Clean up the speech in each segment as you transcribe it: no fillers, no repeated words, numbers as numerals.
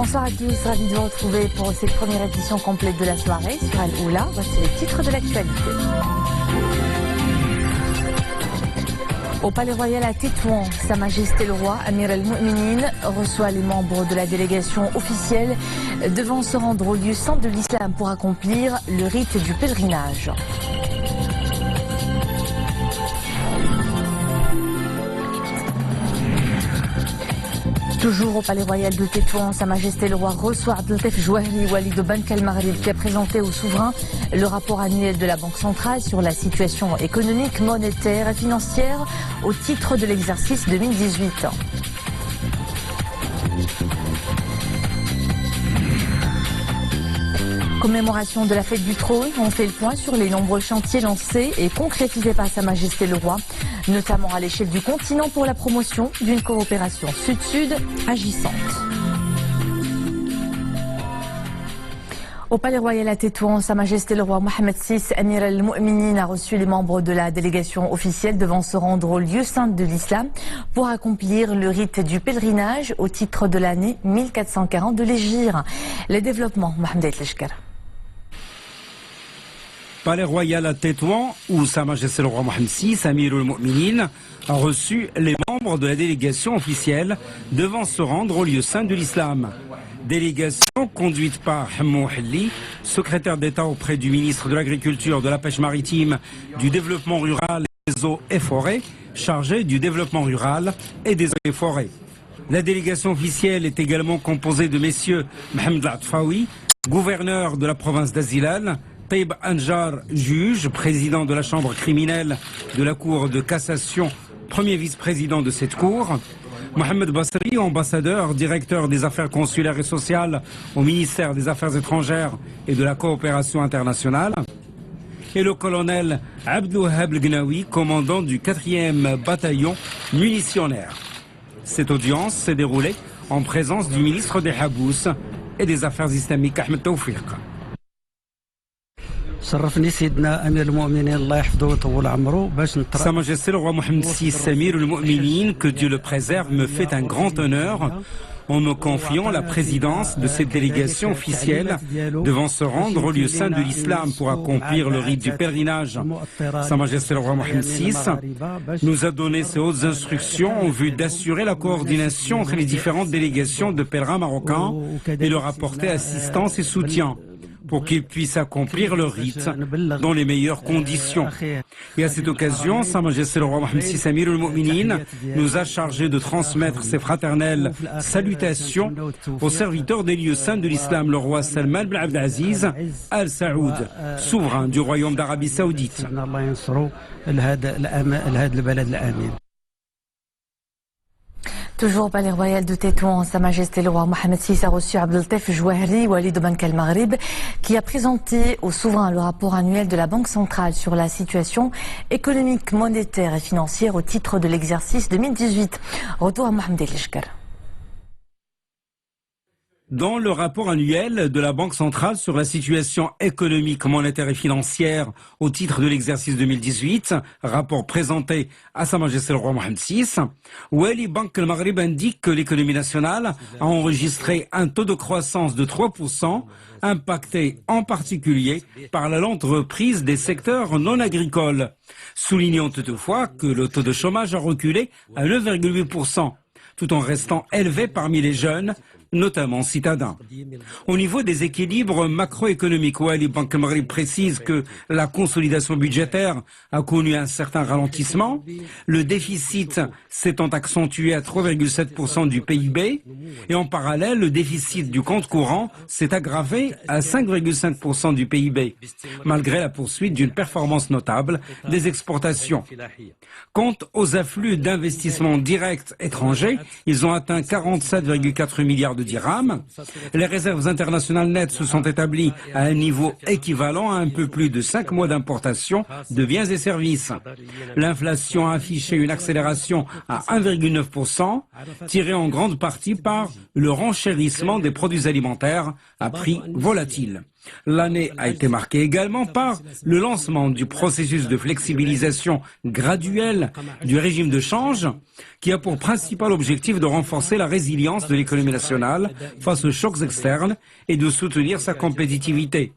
Bonsoir à tous, ravi de vous retrouver pour cette première édition complète de la soirée sur Al-Oula. Voici les titres de l'actualité. Au Palais Royal à Tétouan, Sa Majesté le Roi Amir al-Mu'minin reçoit les membres de la délégation officielle devant se rendre au lieu saint de l'islam pour accomplir le rite du pèlerinage. Toujours au Palais Royal de Tétouan, Sa Majesté le Roi reçoit Abdeltef Jouahri Walid Bank al-Maghrib qui a présenté au souverain le rapport annuel de la Banque centrale sur la situation économique, monétaire et financière au titre de l'exercice 2018. Commémoration de la fête du trône, on fait le point sur les nombreux chantiers lancés et concrétisés par Sa Majesté le Roi, notamment à l'échelle du continent pour la promotion d'une coopération sud-sud agissante. Au Palais Royal à Tétouan, Sa Majesté le Roi Mohamed VI Amir al-Mu'minin a reçu les membres de la délégation officielle devant se rendre au lieu saint de l'islam pour accomplir le rite du pèlerinage au titre de l'année 1440 de l'Hégire. Les développements, Mohamed Leshkar. Palais Royal à Tétouan, où Sa Majesté le Roi Mohamed VI, Amir al-Mu'minin, a reçu les membres de la délégation officielle devant se rendre au lieu saint de l'islam. Délégation conduite par Hammou Halli, secrétaire d'État auprès du ministre de l'Agriculture, de la Pêche maritime, du Développement rural, des eaux et forêts, chargé du développement rural et des eaux et forêts. La délégation officielle est également composée de messieurs Mohamed Atfaoui, gouverneur de la province d'Azilal, Taïb Anjar, juge, président de la chambre criminelle de la Cour de cassation, premier vice-président de cette cour, Mohamed Basri, ambassadeur, directeur des affaires consulaires et sociales au ministère des Affaires étrangères et de la coopération internationale, et le colonel Abdouhab El-Gnawi, commandant du 4e bataillon munitionnaire. Cette audience s'est déroulée en présence du ministre des Habous et des Affaires islamiques Ahmed Tawfiq. Sa Majesté le Roi Mohamed VI Amir al-Mu'minin, que Dieu le préserve, me fait un grand honneur en me confiant la présidence de cette délégation officielle devant se rendre au lieu saint de l'islam pour accomplir le rite du pèlerinage. Sa Majesté le Roi Mohamed VI nous a donné ses hautes instructions en vue d'assurer la coordination entre les différentes délégations de pèlerins marocains et leur apporter assistance et soutien pour qu'ils puissent accomplir le rite dans les meilleures conditions. Et à cette occasion, Sa Majesté le Roi Mohamed VI Amir al-Mu'minin nous a chargé de transmettre ses fraternelles salutations au serviteur des lieux saints de l'islam, le roi Salman bin Abdelaziz Al Saoud, souverain du royaume d'Arabie Saoudite. Toujours au Palais Royal de Tétouan, Sa Majesté le Roi Mohamed VI a reçu Abdeltef Jouahri Walid Bank al-Maghrib qui a présenté au souverain le rapport annuel de la Banque centrale sur la situation économique, monétaire et financière au titre de l'exercice 2018. Retour à Mohamed Leshkar. Dans le rapport annuel de la Banque centrale sur la situation économique, monétaire et financière au titre de l'exercice 2018, rapport présenté à Sa Majesté le Roi Mohamed VI, Walid Bank al-Maghrib indique que l'économie nationale a enregistré un taux de croissance de 3%, impacté en particulier par la lente reprise des secteurs non agricoles. Soulignons toutefois que le taux de chômage a reculé à 9,8%, tout en restant élevé parmi les jeunes, notamment citadins. Au niveau des équilibres macroéconomiques, Walid Bank al-Maghrib précise que la consolidation budgétaire a connu un certain ralentissement, le déficit s'étant accentué à 3,7% du PIB, et en parallèle, le déficit du compte courant s'est aggravé à 5,5% du PIB, malgré la poursuite d'une performance notable des exportations. Quant aux afflux d'investissements directs étrangers, ils ont atteint 47,4 milliards de dirhams. Les réserves internationales nettes se sont établies à un niveau équivalent à un peu plus de 5 mois d'importation de biens et services. L'inflation a affiché une accélération à 1,9%, tirée en grande partie par le renchérissement des produits alimentaires à prix volatiles. L'année a été marquée également par le lancement du processus de flexibilisation graduelle du régime de change, qui a pour principal objectif de renforcer la résilience de l'économie nationale face aux chocs externes et de soutenir sa compétitivité.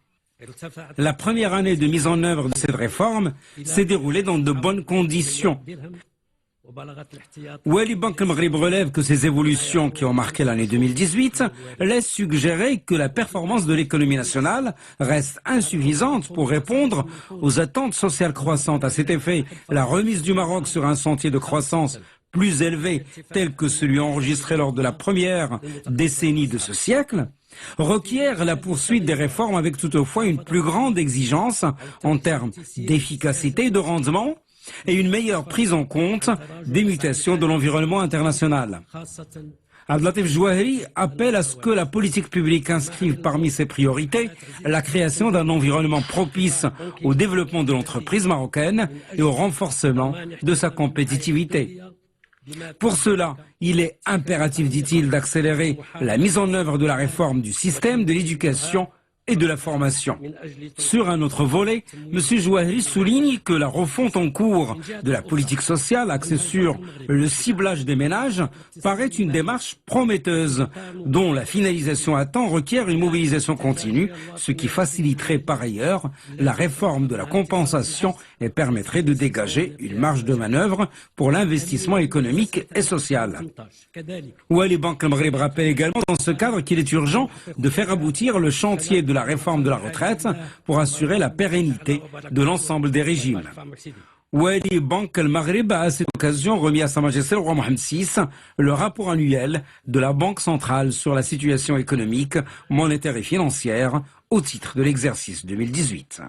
La première année de mise en œuvre de cette réforme s'est déroulée dans de bonnes conditions. Wali Bank al-Maghrib relève que ces évolutions qui ont marqué l'année 2018 laissent suggérer que la performance de l'économie nationale reste insuffisante pour répondre aux attentes sociales croissantes. À cet effet, la remise du Maroc sur un sentier de croissance plus élevé, tel que celui enregistré lors de la première décennie de ce siècle, requiert la poursuite des réformes avec toutefois une plus grande exigence en termes d'efficacité et de rendement, et une meilleure prise en compte des mutations de l'environnement international. Abdelatif Jouahri appelle à ce que la politique publique inscrive parmi ses priorités la création d'un environnement propice au développement de l'entreprise marocaine et au renforcement de sa compétitivité. Pour cela, il est impératif, dit-il, d'accélérer la mise en œuvre de la réforme du système de l'éducation et de la formation. Sur un autre volet, M. Jouahri souligne que la refonte en cours de la politique sociale axée sur le ciblage des ménages paraît une démarche prometteuse, dont la finalisation à temps requiert une mobilisation continue, ce qui faciliterait par ailleurs la réforme de la compensation et permettrait de dégager une marge de manœuvre pour l'investissement économique et social. Wali Bank al-Maghrib rappelle également dans ce cadre qu'il est urgent de faire aboutir le chantier de la réforme de la retraite pour assurer la pérennité de l'ensemble des régimes. Wali Bank al-Maghrib a à cette occasion remis à Sa Majesté le roi Mohammed VI le rapport annuel de la Banque centrale sur la situation économique, monétaire et financière au titre de l'exercice 2018.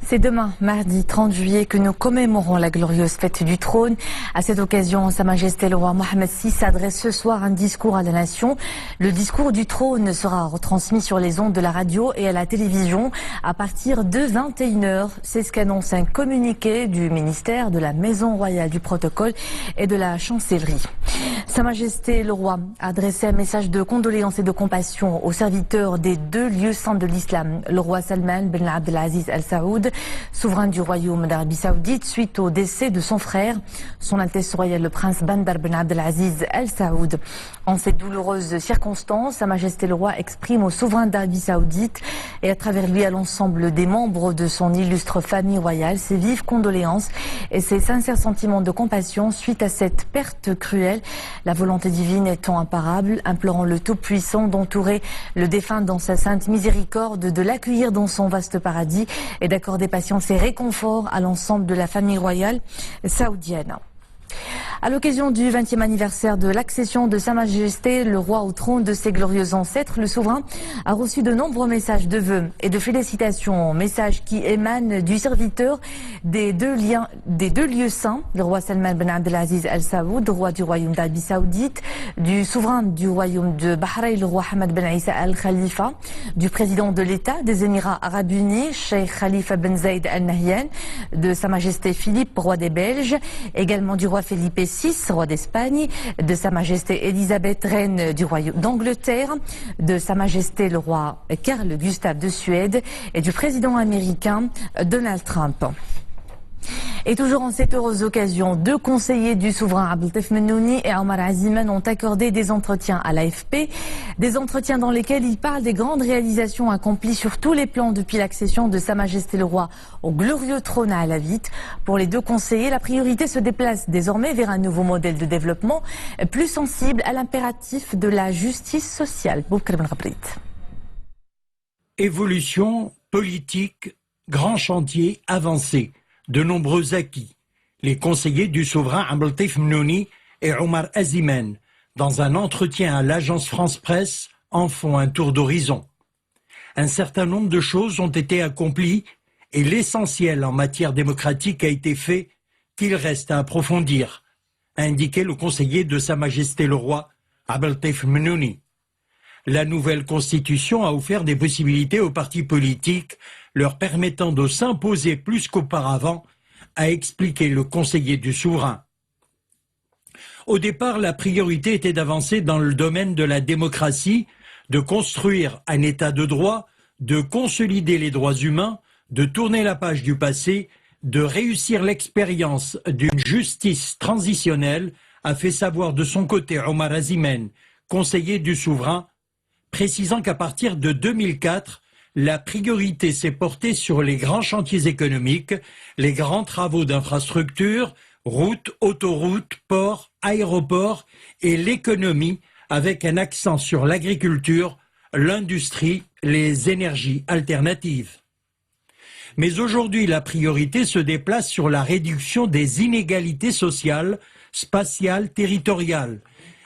C'est demain, mardi 30 juillet, que nous commémorons la glorieuse fête du trône. À cette occasion, Sa Majesté le roi Mohammed VI adresse ce soir un discours à la nation. Le discours du trône sera retransmis sur les ondes de la radio et à la télévision à partir de 21h. C'est ce qu'annonce un communiqué du ministère de la Maison royale du protocole et de la chancellerie. Sa Majesté le roi a adressé un message de condoléances et de compassion aux serviteurs des deux lieux saints de l'islam, le roi Salman ben Abdelaziz Al Saoud, souverain du royaume d'Arabie Saoudite, suite au décès de son frère, son Altesse royale le prince Bandar ben Abdelaziz Al Saoud. En ces douloureuses circonstances, Sa Majesté le roi exprime au souverain d'Arabie Saoudite et à travers lui à l'ensemble des membres de son illustre famille royale ses vives condoléances et ses sincères sentiments de compassion suite à cette perte cruelle. La volonté divine étant imparable, implorant le Tout-Puissant d'entourer le défunt dans sa sainte miséricorde, de l'accueillir dans son vaste paradis et d'accorder patience et réconfort à l'ensemble de la famille royale saoudienne. À l'occasion du 20e anniversaire de l'accession de Sa Majesté le roi au trône de ses glorieux ancêtres, le souverain a reçu de nombreux messages de vœux et de félicitations, messages qui émanent du serviteur des deux lieux saints, le roi Salman ben Abdelaziz Al Saoud, roi du royaume d'Arabie Saoudite, du souverain du royaume de Bahreïn, le roi Hamad ben Issa Al Khalifa, du président de l'État des Émirats Arabes Unis, Cheikh Khalifa ben Zayed Al Nahyan, de Sa Majesté Philippe, roi des Belges, également du roi Philippe VI, roi d'Espagne, de Sa Majesté Elisabeth, reine du royaume d'Angleterre, de Sa Majesté le roi Carl Gustave de Suède et du président américain Donald Trump. Et toujours en cette heureuse occasion, deux conseillers du souverain Abdeltef Mennouni et Omar Aziman ont accordé des entretiens à l'AFP, des entretiens dans lesquels ils parlent des grandes réalisations accomplies sur tous les plans depuis l'accession de Sa Majesté le roi au glorieux trône à Alavite. Pour les deux conseillers, la priorité se déplace désormais vers un nouveau modèle de développement plus sensible à l'impératif de la justice sociale. Évolution politique, grand chantier avancé. De nombreux acquis. Les conseillers du souverain Abdeltef Mennouni et Omar Aziman, dans un entretien à l'agence France-Presse, en font un tour d'horizon. Un certain nombre de choses ont été accomplies et l'essentiel en matière démocratique a été fait, qu'il reste à approfondir, a indiqué le conseiller de Sa Majesté le roi, Abdeltef Mennouni. La nouvelle constitution a offert des possibilités aux partis politiques leur permettant de s'imposer plus qu'auparavant, a expliqué le conseiller du souverain. Au départ, la priorité était d'avancer dans le domaine de la démocratie, de construire un état de droit, de consolider les droits humains, de tourner la page du passé, de réussir l'expérience d'une justice transitionnelle, a fait savoir de son côté Omar Azimen, conseiller du souverain, précisant qu'à partir de 2004, la priorité s'est portée sur les grands chantiers économiques, les grands travaux d'infrastructure, routes, autoroutes, ports, aéroports et l'économie, avec un accent sur l'agriculture, l'industrie, les énergies alternatives. Mais aujourd'hui, la priorité se déplace sur la réduction des inégalités sociales, spatiales, territoriales.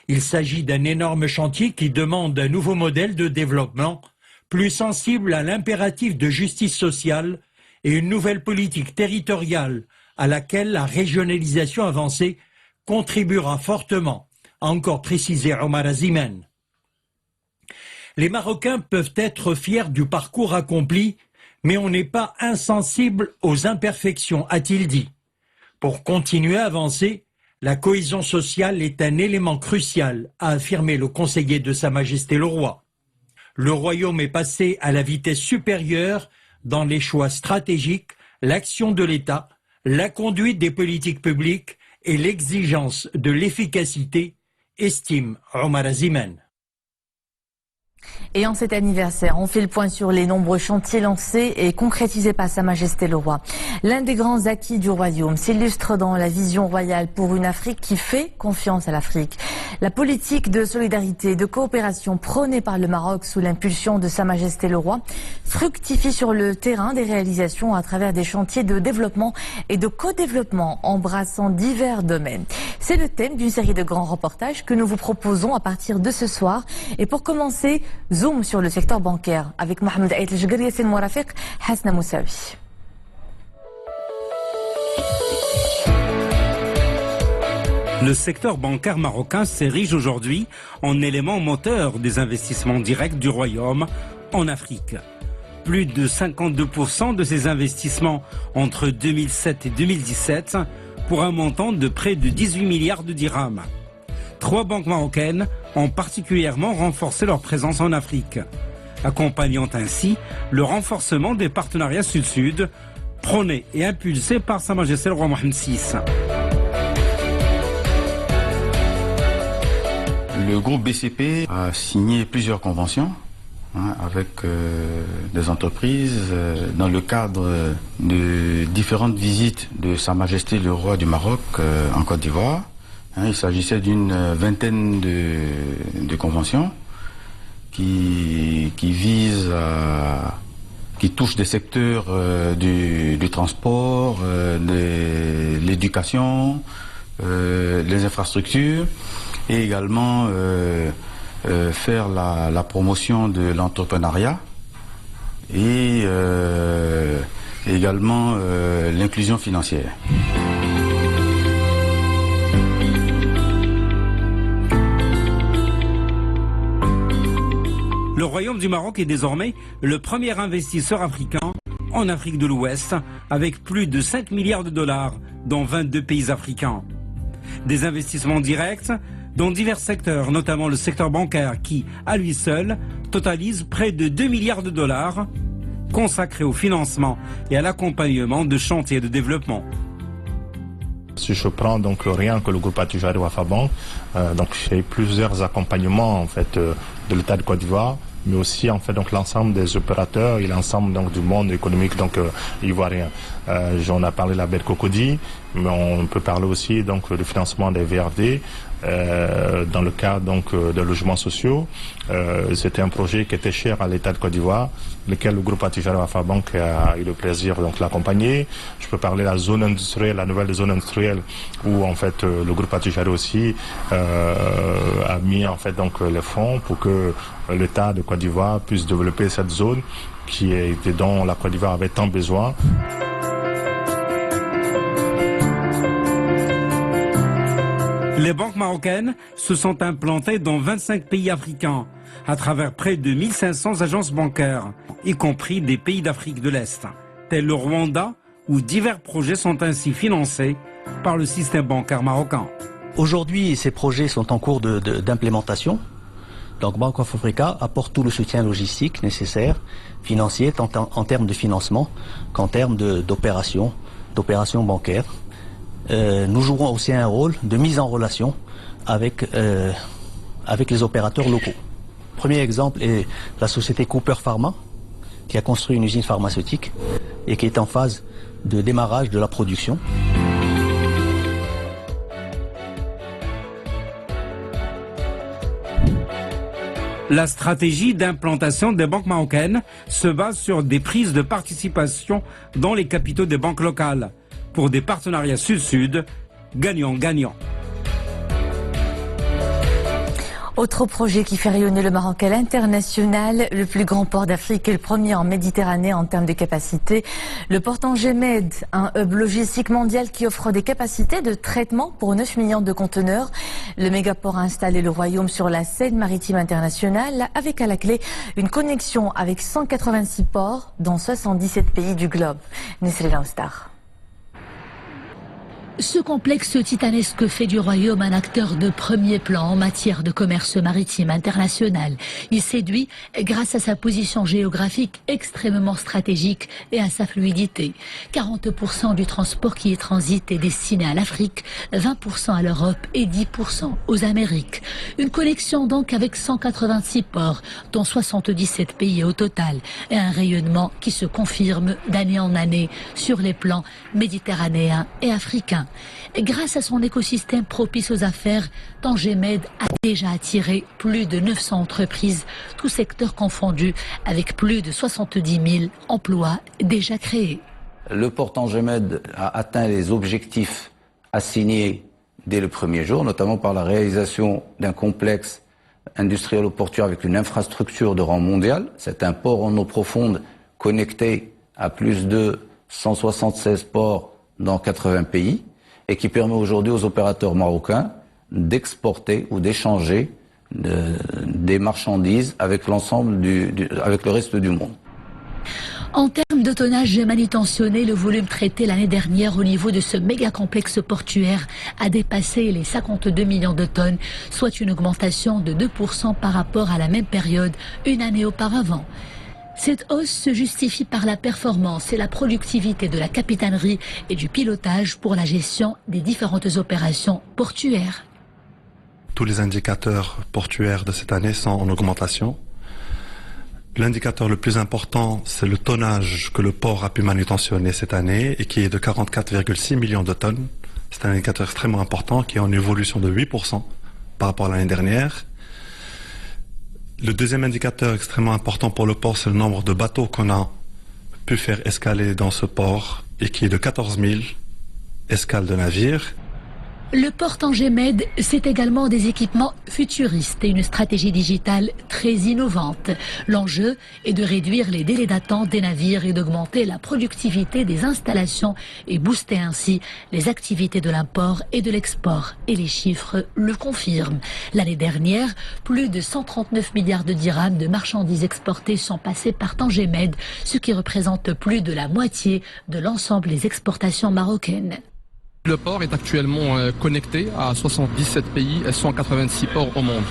Il s'agit d'un énorme chantier qui demande un nouveau modèle de développement, plus sensible à l'impératif de justice sociale et une nouvelle politique territoriale à laquelle la régionalisation avancée contribuera fortement, a encore précisé Omar Azimen. Les Marocains peuvent être fiers du parcours accompli, mais on n'est pas insensible aux imperfections, a-t-il dit. Pour continuer à avancer, la cohésion sociale est un élément crucial, a affirmé le conseiller de Sa Majesté le Roi. Le royaume est passé à la vitesse supérieure dans les choix stratégiques, l'action de l'État, la conduite des politiques publiques et l'exigence de l'efficacité, estime Omar Azimen. Et en cet anniversaire, on fait le point sur les nombreux chantiers lancés et concrétisés par Sa Majesté le Roi. L'un des grands acquis du royaume s'illustre dans la vision royale pour une Afrique qui fait confiance à l'Afrique. La politique de solidarité et de coopération prônée par le Maroc sous l'impulsion de Sa Majesté le Roi fructifie sur le terrain des réalisations à travers des chantiers de développement et de co-développement embrassant divers domaines. C'est le thème d'une série de grands reportages que nous vous proposons à partir de ce soir. Et pour commencer, zoom sur le secteur bancaire avec Mohamed Aït El-Jgari, Yassine Mourafiq, Hasna Moussaoui. Le secteur bancaire marocain s'érige aujourd'hui en élément moteur des investissements directs du royaume en Afrique. Plus de 52% de ces investissements entre 2007 et 2017 pour un montant de près de 18 milliards de dirhams. 3 banques marocaines ont particulièrement renforcé leur présence en Afrique, accompagnant ainsi le renforcement des partenariats sud-sud, prônés et impulsés par Sa Majesté le Roi Mohammed VI. Le groupe BCP a signé plusieurs conventions avec des entreprises dans le cadre de différentes visites de Sa Majesté le Roi du Maroc en Côte d'Ivoire. Il s'agissait d'une vingtaine de conventions qui visent qui touchent des secteurs du transport, de l'éducation, les infrastructures et également faire la promotion de l'entrepreneuriat et également l'inclusion financière. Le Royaume du Maroc est désormais le premier investisseur africain en Afrique de l'Ouest, avec plus de 5 milliards de dollars dans 22 pays africains. Des investissements directs dans divers secteurs, notamment le secteur bancaire qui, à lui seul, totalise près de 2 milliards de dollars consacrés au financement et à l'accompagnement de chantiers de développement. Si je prends donc rien que le groupe Attijari Wafa Bank, donc j'ai plusieurs accompagnements en fait de l'État de Côte d'Ivoire, mais aussi en fait donc l'ensemble des opérateurs et l'ensemble donc du monde économique donc ivoirien. J'en ai parlé de la baie de Cocody, mais on peut parler aussi donc du financement des VRD dans le cadre donc de logements sociaux. C'était un projet qui était cher à l'État de Côte d'Ivoire, lequel le groupe Attijari Wafa Bank a eu le plaisir donc de l'accompagner. Je peux parler de la zone industrielle, la nouvelle zone industrielle, où en fait le groupe Attijari aussi a mis en fait donc les fonds pour que l'État de Côte d'Ivoire puisse développer cette zone dont la Côte d'Ivoire avait tant besoin. Les banques marocaines se sont implantées dans 25 pays africains, à travers près de 1500 agences bancaires, y compris des pays d'Afrique de l'Est, tels le Rwanda, où divers projets sont ainsi financés par le système bancaire marocain. Aujourd'hui, ces projets sont en cours d'implémentation. Donc Bank of Africa apporte tout le soutien logistique nécessaire, financier, tant en termes de financement qu'en termes d'opérations bancaires. Nous jouerons aussi un rôle de mise en relation avec les opérateurs locaux. Premier exemple est la société Cooper Pharma, qui a construit une usine pharmaceutique et qui est en phase de démarrage de la production. La stratégie d'implantation des banques marocaines se base sur des prises de participation dans les capitaux des banques locales pour des partenariats sud-sud gagnant-gagnant. Autre projet qui fait rayonner le Maroc à l'international, le plus grand port d'Afrique et le premier en Méditerranée en termes de capacité. Le port Tanger Med, un hub logistique mondial qui offre des capacités de traitement pour 9 millions de conteneurs. Le mégaport a installé le royaume sur la scène maritime internationale avec à la clé une connexion avec 186 ports dans 77 pays du globe. Nesrina Ostar. Ce complexe titanesque fait du royaume un acteur de premier plan en matière de commerce maritime international. Il séduit grâce à sa position géographique extrêmement stratégique et à sa fluidité. 40% du transport qui y transite est destiné à l'Afrique, 20% à l'Europe et 10% aux Amériques. Une connexion donc avec 186 ports, dont 77 pays au total, et un rayonnement qui se confirme d'année en année sur les plans méditerranéens et africains. Grâce à son écosystème propice aux affaires, Tanger Med a déjà attiré plus de 900 entreprises, tous secteurs confondus, avec plus de 70 000 emplois déjà créés. Le port Tanger Med a atteint les objectifs assignés dès le premier jour, notamment par la réalisation d'un complexe industriel au portuaire avec une infrastructure de rang mondial. C'est un port en eau profonde connecté à plus de 176 ports dans 80 pays. Et qui permet aujourd'hui aux opérateurs marocains d'exporter ou d'échanger des marchandises avec l'ensemble avec le reste du monde. En termes de tonnage manutentionné, le volume traité l'année dernière au niveau de ce méga complexe portuaire a dépassé les 52 millions de tonnes, soit une augmentation de 2% par rapport à la même période une année auparavant. Cette hausse se justifie par la performance et la productivité de la capitainerie et du pilotage pour la gestion des différentes opérations portuaires. Tous les indicateurs portuaires de cette année sont en augmentation. L'indicateur le plus important, c'est le tonnage que le port a pu manutentionner cette année et qui est de 44,6 millions de tonnes. C'est un indicateur extrêmement important qui est en évolution de 8% par rapport à l'année dernière. Le deuxième indicateur extrêmement important pour le port, c'est le nombre de bateaux qu'on a pu faire escaler dans ce port et qui est de 14 000 escales de navires. Le port Tanger Med, c'est également des équipements futuristes et une stratégie digitale très innovante. L'enjeu est de réduire les délais d'attente des navires et d'augmenter la productivité des installations et booster ainsi les activités de l'import et de l'export. Et les chiffres le confirment. L'année dernière, plus de 139 milliards de dirhams de marchandises exportées sont passés par Tanger Med, ce qui représente plus de la moitié de l'ensemble des exportations marocaines. Le port est actuellement connecté à 77 pays et 186 ports au monde.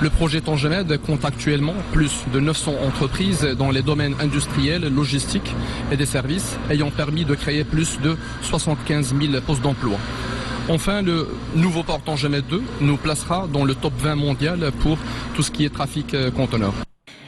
Le projet Tanger Med compte actuellement plus de 900 entreprises dans les domaines industriels, logistiques et des services, ayant permis de créer plus de 75 000 postes d'emploi. Enfin, le nouveau port Tanger Med 2 nous placera dans le top 20 mondial pour tout ce qui est trafic conteneur.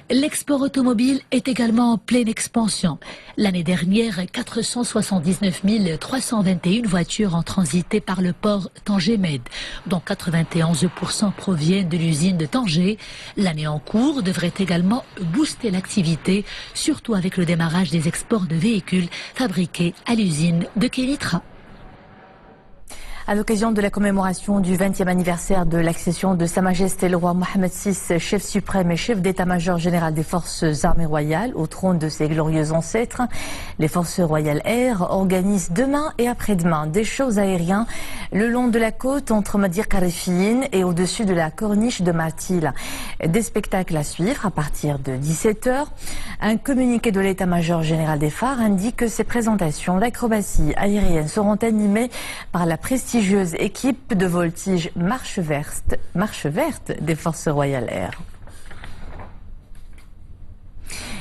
L'export automobile est également en pleine expansion. L'année dernière, 479 321 voitures ont transité par le port Tanger Med, dont 91% proviennent de l'usine de Tanger. L'année en cours devrait également booster l'activité, surtout avec le démarrage des exports de véhicules fabriqués à l'usine de Kenitra. À l'occasion de la commémoration du 20e anniversaire de l'accession de Sa Majesté le roi Mohammed VI, chef suprême et chef d'état-major général des forces armées royales, au trône de ses glorieux ancêtres, les forces royales air organisent demain et après-demain des shows aériens le long de la côte entre Madir Karifine et au-dessus de la corniche de Martil. Des spectacles à suivre à partir de 17h. Un communiqué de l'état-major général des phares indique que ces présentations d'acrobatie aérienne seront animées par la prestigieuse prestigieuse équipe de voltige Marche Verte des Forces Royales Air.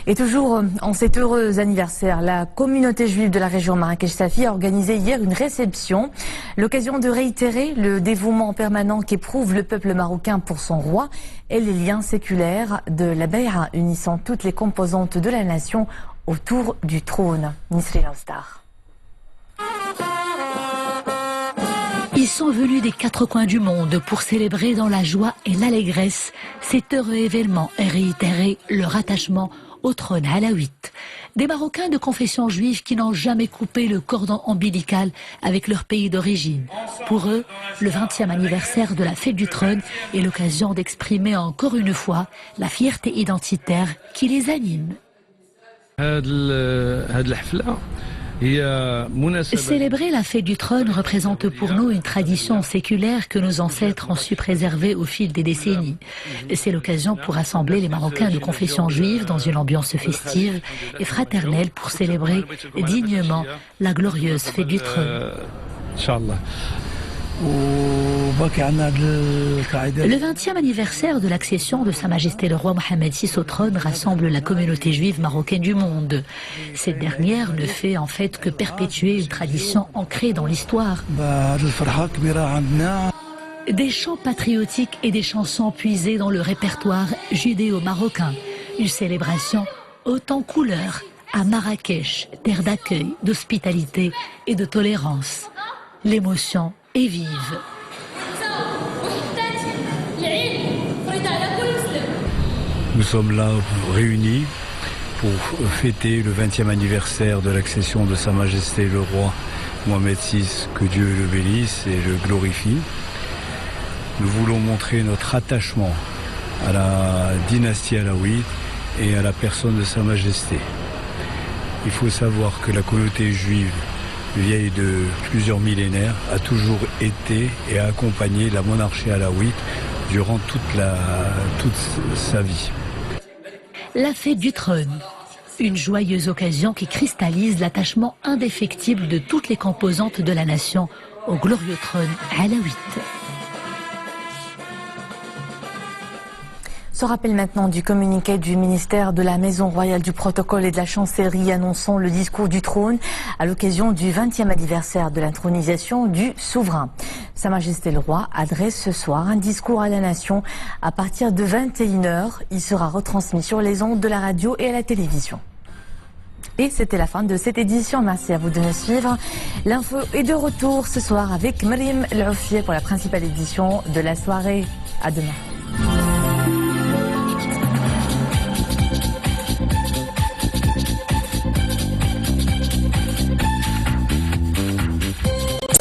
Et toujours en cet heureux anniversaire, la communauté juive de la région Marrakech-Safi a organisé hier une réception, l'occasion de réitérer le dévouement permanent qu'éprouve le peuple marocain pour son roi et les liens séculaires de la Bay'a unissant toutes les composantes de la nation autour du trône. Nisri Lanstar. Ils sont venus des quatre coins du monde pour célébrer dans la joie et l'allégresse cet heureux événement et réitérer leur attachement au trône alaouite. Des Marocains de confession juive qui n'ont jamais coupé le cordon ombilical avec leur pays d'origine. Pour eux, le 20e anniversaire de la fête du trône est l'occasion d'exprimer encore une fois la fierté identitaire qui les anime. Célébrer la fête du trône représente pour nous une tradition séculaire que nos ancêtres ont su préserver au fil des décennies. C'est l'occasion pour rassembler les Marocains de confession juive dans une ambiance festive et fraternelle pour célébrer dignement la glorieuse fête du trône. Le 20e anniversaire de l'accession de Sa Majesté le roi Mohamed VI au trône rassemble la communauté juive marocaine du monde. Cette dernière ne fait en fait que perpétuer une tradition ancrée dans l'histoire. Des chants patriotiques et des chansons puisées dans le répertoire judéo-marocain. Une célébration haute en couleurs à Marrakech, terre d'accueil, d'hospitalité et de tolérance. L'émotion est vive. Nous sommes là réunis pour fêter le 20e anniversaire de l'accession de Sa Majesté le roi Mohamed VI, que Dieu le bénisse et le glorifie. Nous voulons montrer notre attachement à la dynastie alaouite et à la personne de Sa Majesté. Il faut savoir que la communauté juive, vieille de plusieurs millénaires, a toujours été et a accompagné la monarchie alaouite durant toute sa vie. La fête du trône, une joyeuse occasion qui cristallise l'attachement indéfectible de toutes les composantes de la nation au glorieux trône alaouite. Se rappelle maintenant du communiqué du ministère de la Maison Royale du Protocole et de la Chancellerie annonçant le discours du trône à l'occasion du 20e anniversaire de l'intronisation du souverain. Sa Majesté le Roi adresse ce soir un discours à la nation à partir de 21h. Il sera retransmis sur les ondes de la radio et à la télévision. Et c'était la fin de cette édition. Merci à vous de nous suivre. L'info est de retour ce soir avec Maryam El Oufieh pour la principale édition de la soirée. À demain.